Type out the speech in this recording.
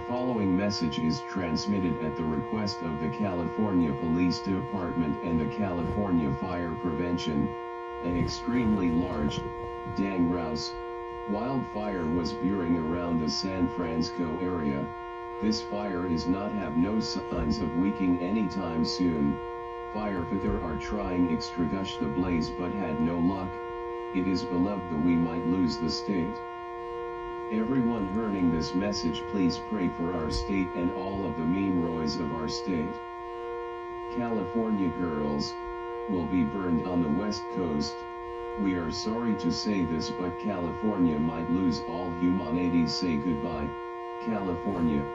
following message is transmitted at the request of the California Police Department and the California Fire Prevention. An extremely large, dang rouse, wildfire was burning around the San Francisco area. This fire is not have no signs of weakening anytime soon. Firefighter are trying extinguish the blaze but had no luck. It is believed that we might lose the state. Everyone hearing this message, please pray for our state and all of the mean roys of our state. California girls will be burned on the west coast. We are sorry to say this, but California might lose all humanity. Say goodbye, California.